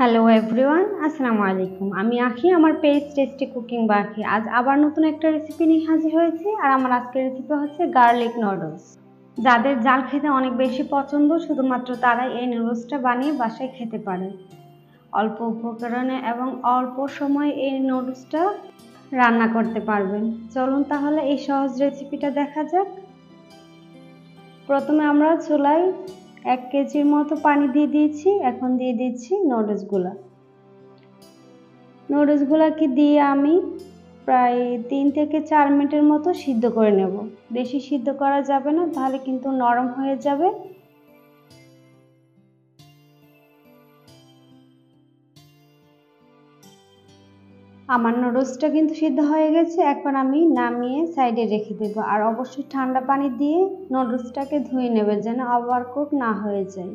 Hello everyone, আসসালামু আলাইকুম। আমি আখি, আমার পেজ টেস্টি কুকিং বা আখি। আজ আবার নতুন একটা রেসিপি নিয়ে হাজির হয়েছি। আর আমার আজকের রেসিপি হচ্ছে গার্লিক নুডলস। যাদের জাল খেতে অনেক বেশি পছন্দ, শুধুমাত্র তারাই এই নুডলসটা বানিয়ে বাসায় খেতে পারে। অল্প উপকরণে এবং অল্প সময়ে এই নুডলসটা রান্না করতে পারবেন। চলুন তাহলে এই সহজ রেসিপিটা দেখা যাক। প্রথমে আমরা চুলায় 1 কেজির মতো পানি দিয়ে দিয়েছি। এখন দিয়ে দিচ্ছি নুডলসগুলোকে দিয়ে আমি প্রায় 3 থেকে 4 মিনিটের মতো সিদ্ধ করে নেব। বেশি সিদ্ধ করা যাবে না, তাহলে কিন্তু নরম হয়ে যাবে। আমার নুডলসটা কিন্তু সিদ্ধ হয়ে গেছে। এখন আমি নামিয়ে সাইডে রেখে দেব। আর অবশ্যই ঠান্ডা পানি দিয়ে নুডলসটাকে ধুয়ে নেবে, যেন ওভারকুক না হয়ে যায়।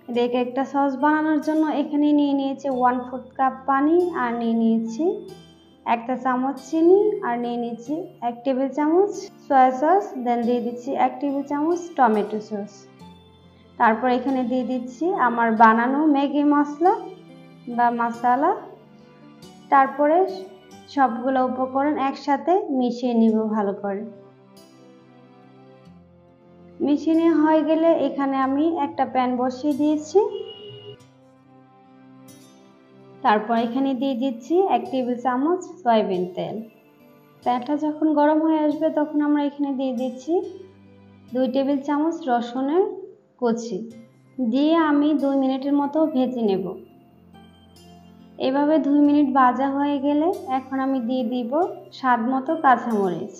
এদিকে একটা সস বানানোর জন্য এখানে নিয়ে নিয়েছি 1/4 কাপ পানি, আর নিয়ে নিয়েছি 1 চামচ চিনি, আর নিয়ে নিয়েছি 1 টেবিল চামচ সয়া সস, দেন দিয়ে দিচ্ছি 1 টেবিল চামচ টমেটো সস। তারপর এখানে দিয়ে দিচ্ছি আমার বানানো ম্যাগি মশলা বা মশলা। তারপরে সবগুলো উপকরণ একসাথে মিশিয়ে নিব ভালো করে। মিশিয়ে নেওয়া হয়ে গেলে এখানে আমি একটা প্যান বসিয়ে দিয়েছি। তারপর এখানে দিয়ে দিচ্ছি 1 টেবিল চামচ সয়াবিন তেল। তেলটা যখন গরম হয়ে আসবে তখন আমরা এখানে দিয়ে দিচ্ছি 2 টেবিল চামচ রসুনের কুচি দিয়ে আমি 2 মিনিটের মতো ভেজে নেব। এভাবে 2 মিনিট ভাজা হয়ে গেলে এখন আমি দিয়ে দিব স্বাদ মতো কাঁচামরিচ।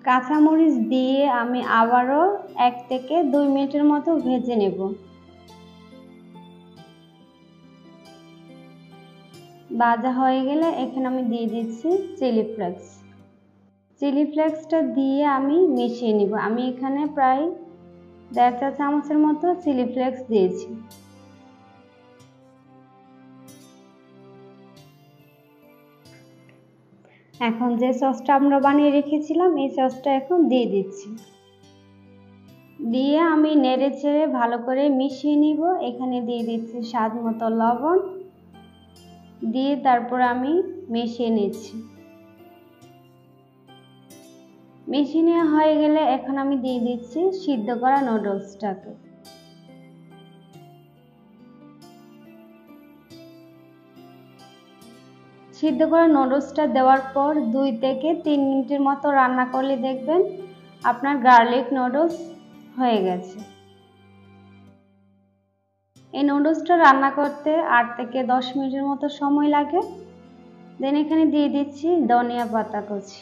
কাঁচামরিচ দিয়ে আমি আবারও 1 থেকে 2 মিনিটের মতো ভেজে নেব। ভাজা হয়ে গেলে এখানে আমি দিয়ে দিচ্ছি চিলি ফ্লেক্স। চিলি ফ্লেক্সটা দিয়ে আমি মিশিয়ে নিব। আমি এখানে প্রায় 1.5 চা চামচের মতো চিলি ফ্লেক্স দিয়েছি। এখন যে সসটা আমরা বানিয়ে রেখেছিলাম এই সসটা এখন দিয়ে দিচ্ছি। দিয়ে আমি নেড়ে চেড়ে ভালো করে মিশিয়ে নিব। এখানে দিয়ে দিচ্ছি স্বাদ মতো লবণ, দিয়ে তারপর আমি মিশিয়ে নিচ্ছি। মিশিয়ে নেওয়া হয়ে গেলে এখন আমি দিয়ে দিচ্ছি সিদ্ধ করা নুডলসটাকে। সিদ্ধ করা নুডলসটা দেওয়ার পর 2 থেকে 3 মিনিটের মতো রান্না করলে দেখবেন আপনার গার্লিক নুডলস হয়ে গেছে। এই নুডলসটা রান্না করতে 8 থেকে 10 মিনিটের মতো সময় লাগে। দেন এখানে দিয়ে দিচ্ছি ধনিয়া পাতা কুচি,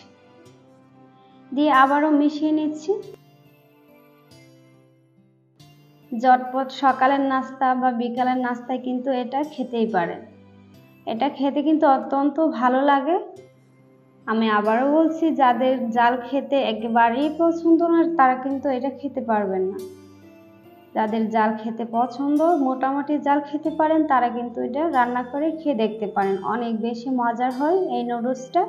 দিয়ে আবারও মিশিয়ে নিচ্ছি। ঝটপট সকালের নাস্তা বা বিকালের নাস্তায় কিন্তু এটা খেতেই পারেন। এটা খেতে কিন্তু অত্যন্ত ভালো লাগে। আমি আবারও বলছি, যাদের জাল খেতে একেবারেই পছন্দ না তারা কিন্তু এটা খেতে পারবেন না। যাদের জাল খেতে পছন্দ, মোটামুটি জাল খেতে পারেন, তারা কিন্তু এটা রান্না করে খেয়ে দেখতে পারেন। অনেক বেশি মজার হয় এই নুডলসটা।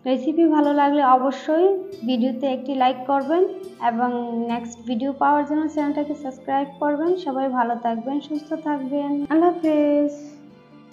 রেসিপি ভালো লাগলে অবশ্যই ভিডিওতে একটি লাইক করবেন এবং নেক্সট ভিডিও পাওয়ার জন্য চ্যানেলটাকে সাবস্ক্রাইব করবেন। সবাই ভালো থাকবেন, সুস্থ থাকবেন। আল্লাহ হাফেজ।